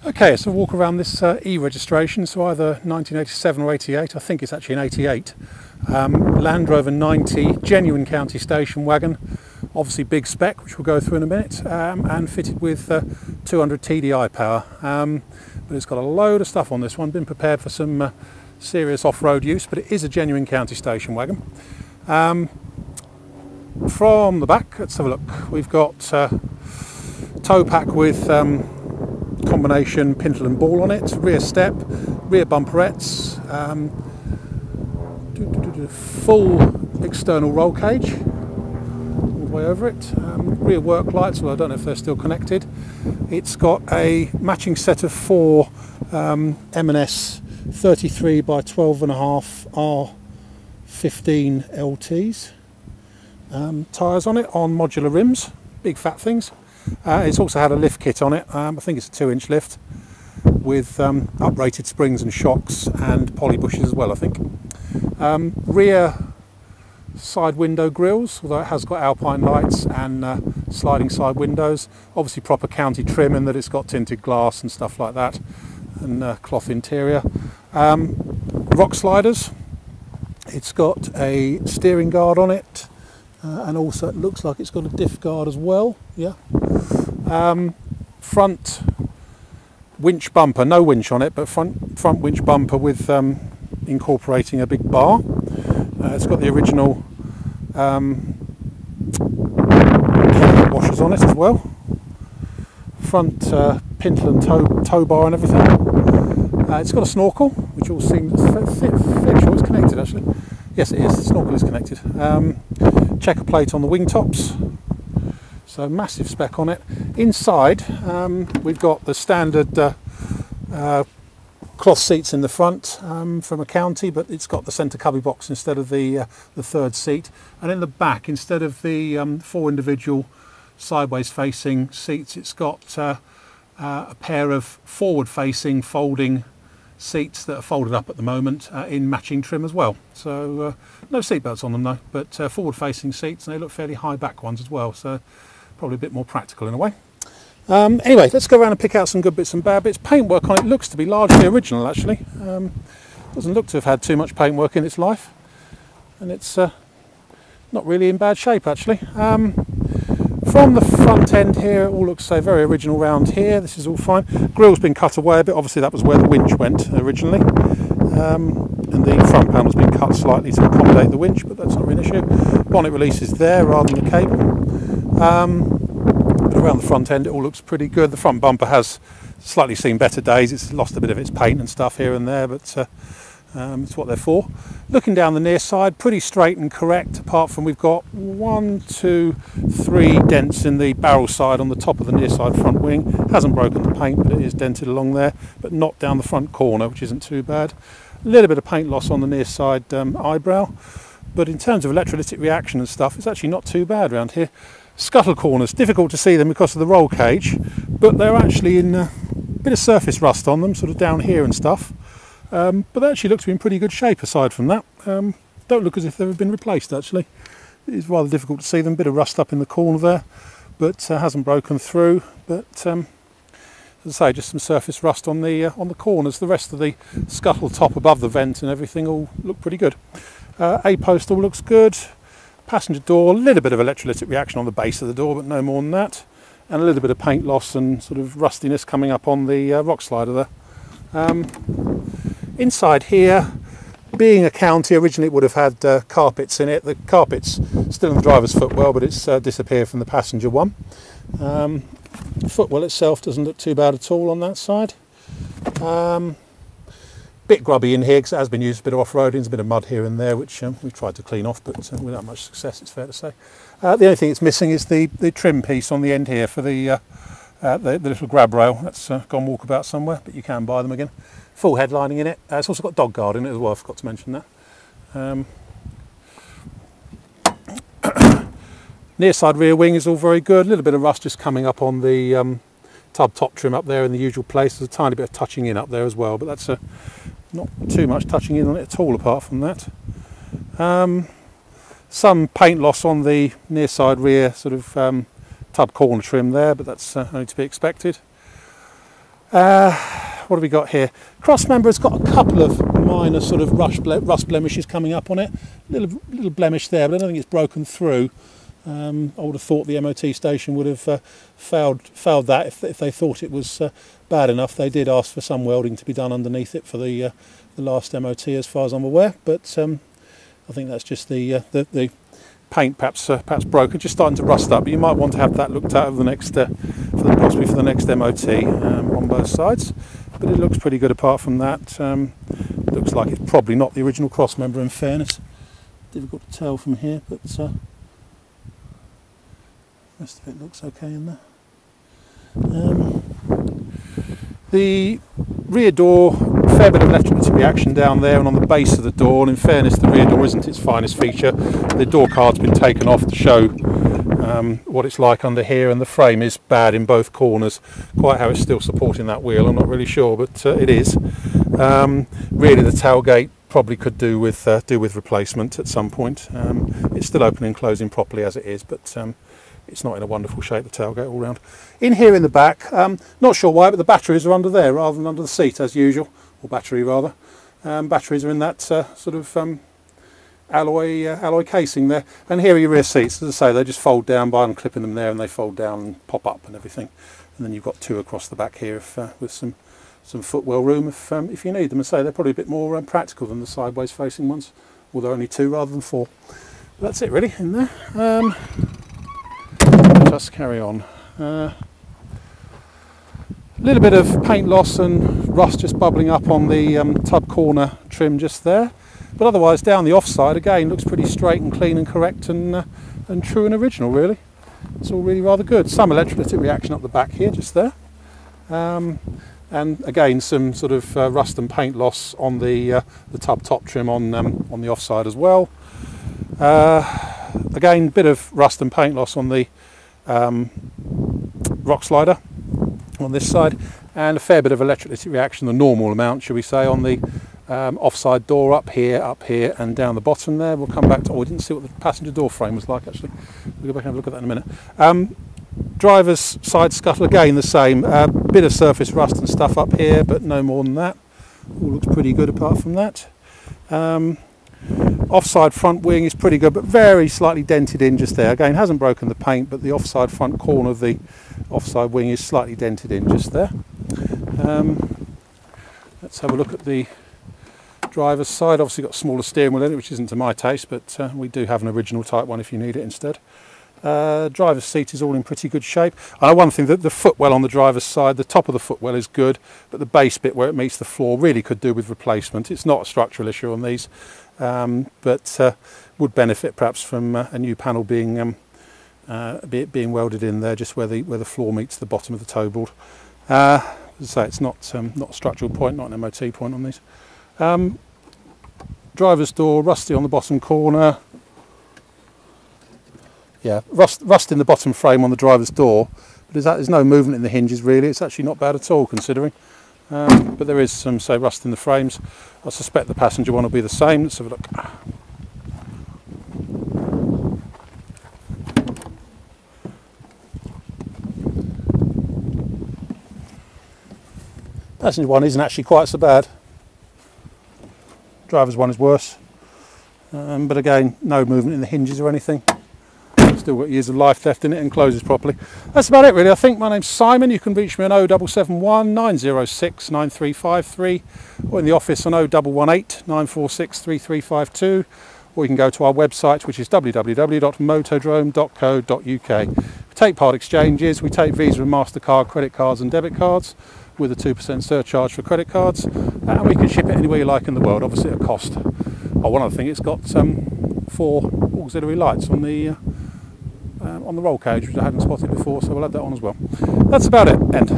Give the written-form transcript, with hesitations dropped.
Okay, so walk around this E-registration, so either 1987 or 88, I think it's actually an 88. Land Rover 90, genuine county station wagon, obviously big spec, which we'll go through in a minute, and fitted with 200 TDI power. But it's got a load of stuff on this one, been prepared for some serious off-road use, but it is a genuine county station wagon. From the back, let's have a look. We've got tow pack with combination pintle and ball on it, rear step, rear bumperettes, full external roll cage all the way over it, rear work lights, well I don't know if they're still connected. It's got a matching set of four M&S 33 by 12.5 R15 LTs. Tyres on it on modular rims, big fat things. It's also had a lift kit on it. I think it's a 2-inch lift with uprated springs and shocks and poly bushes as well, I think. Rear side window grills, although it has got alpine lights and sliding side windows. Obviously proper county trim in that it's got tinted glass and stuff like that, and cloth interior. Rock sliders. It's got a steering guard on it. And also it looks like it's got a diff guard as well, yeah. Front winch bumper, no winch on it, but front winch bumper with incorporating a big bar. It's got the original washers on it as well. Front pintle and tow bar and everything. It's got a snorkel, which all seems fairly sure it's connected actually. Yes, it is. The snorkel is connected. Checker plate on the wing tops, so massive spec on it. Inside, we've got the standard cloth seats in the front from a county, but it's got the centre cubby box instead of the third seat. And in the back, instead of the 4 individual sideways facing seats, it's got a pair of forward facing folding seats that are folded up at the moment in matching trim as well. So no seat belts on them though, but forward facing seats, and they look fairly high back ones as well, so probably a bit more practical in a way. Anyway, let's go around and pick out some good bits and bad bits. Paintwork on it looks to be largely original actually. Doesn't look to have had too much paintwork in its life, and it's not really in bad shape actually. From the front end here, it all looks very original round here. This is all fine. Grill's been cut away a bit. Obviously that was where the winch went originally. And the front panel's been cut slightly to accommodate the winch, but that's not really an issue. Bonnet release is there rather than the cable. But around the front end it all looks pretty good. The front bumper has slightly seen better days. It's lost a bit of its paint and stuff here and there, but it's what they're for. Looking down the near side, pretty straight and correct, apart from we've got 1, 2, 3 dents in the barrel side on the top of the near side front wing. Hasn't broken the paint, but it is dented along there, but not down the front corner, which isn't too bad. A little bit of paint loss on the near side eyebrow, but in terms of electrolytic reaction and stuff, it's actually not too bad around here. Scuttle corners, difficult to see them because of the roll cage, but they're actually in a bit of surface rust on them, sort of down here and stuff. But they actually look to be in pretty good shape aside from that. Don't look as if they've been replaced actually. It is rather difficult to see them, bit of rust up in the corner there, but hasn't broken through. But as I say, just some surface rust on the corners. The rest of the scuttle top above the vent and everything all look pretty good. A-post all looks good. Passenger door, a little bit of electrolytic reaction on the base of the door, but no more than that. And a little bit of paint loss and sort of rustiness coming up on the rock slider there. Inside here, being a county, originally it would have had carpets in it. The carpet's still in the driver's footwell, but it's disappeared from the passenger one. The footwell itself doesn't look too bad at all on that side. Bit grubby in here because it has been used a bit of off-roading. There's a bit of mud here and there, which we've tried to clean off, but without much success, it's fair to say. The only thing it's missing is the trim piece on the end here for the little grab rail. That's gone walkabout somewhere, but you can buy them again. Full headlining in it. It's also got dog guard in it as well, I forgot to mention that. Near side rear wing is all very good. A little bit of rust just coming up on the tub top trim up there in the usual place. There's a tiny bit of touching in up there as well, but that's not too much touching in on it at all apart from that. Some paint loss on the near side rear sort of tub corner trim there, but that's only to be expected. What have we got here? Cross member has got a couple of minor sort of rust blemishes coming up on it. Little blemish there, but I don't think it's broken through. I would have thought the MOT station would have failed that if they thought it was bad enough. They did ask for some welding to be done underneath it for the last MOT, as far as I'm aware. But I think that's just the paint perhaps broken, just starting to rust up. But you might want to have that looked at over the next, possibly for the next MOT on both sides. But it looks pretty good apart from that. Looks like it's probably not the original cross member, in fairness. Difficult to tell from here, but the rest of it looks okay in there. The rear door, fair bit of electrical reaction down there and on the base of the door, and in fairness the rear door isn't its finest feature. The door card's been taken off to show what it's like under here, and the frame is bad in both corners. Quite how it's still supporting that wheel I'm not really sure, but it is. Really the tailgate probably could do with replacement at some point. It's still opening and closing properly as it is, but it's not in a wonderful shape, the tailgate all round. In here in the back, not sure why, but the batteries are under there rather than under the seat as usual, or battery rather. Batteries are in that sort of alloy casing there. And here are your rear seats. As I say, they just fold down by unclipping them there, and they fold down and pop up and everything. And then you've got two across the back here with some footwell room if you need them. And say they're probably a bit more practical than the sideways facing ones, although only two rather than four. But that's it really in there. Just carry on. A little bit of paint loss and rust just bubbling up on the tub corner trim just there, but otherwise down the offside again looks pretty straight and clean and correct and true and original really. It's all really rather good. Some electrolytic reaction up the back here just there, and again some sort of rust and paint loss on the tub top trim on the offside as well. Again, bit of rust and paint loss on the rock slider on this side, and a fair bit of electrolytic reaction, the normal amount shall we say, on the offside door up here and down the bottom there. We'll come back to, we didn't see what the passenger door frame was like actually. We'll go back and have a look at that in a minute. Driver's side scuttle again the same, bit of surface rust and stuff up here, but no more than that. All looks pretty good apart from that. Offside front wing is pretty good, but very slightly dented in just there. Again, hasn't broken the paint, but the offside front corner of the offside wing is slightly dented in just there. Let's have a look at the driver's side. Obviously got a smaller steering wheel in it, which isn't to my taste, but we do have an original type one if you need it instead. Driver's seat is all in pretty good shape. One thing, that the footwell on the driver's side, the top of the footwell is good, but the base bit where it meets the floor really could do with replacement. It's not a structural issue on these, but would benefit perhaps from a new panel being welded in there, just where the floor meets the bottom of the toe board. As I say, it's not a structural point, not an MOT point on these. Driver's door, rusty on the bottom corner. Yeah, rust in the bottom frame on the driver's door, but there's no movement in the hinges really. It's actually not bad at all considering. But there is some, say, rust in the frames. I suspect the passenger one will be the same. Let's have a look. Passenger one isn't actually quite so bad. Driver's one is worse. But again, no movement in the hinges or anything. Still got years of life left in it and closes properly. That's about it really, I think. My name's Simon. You can reach me on 0771 906 9353, or in the office on 0118 946 3352, or you can go to our website, which is www.motodrome.co.uk. We take part exchanges, we take Visa and MasterCard credit cards and debit cards with a 2% surcharge for credit cards, and we can ship it anywhere you like in the world, obviously at a cost. One other thing, it's got 4 auxiliary lights on the roll cage, which I hadn't spotted before, so we'll add that on as well. That's about it. End.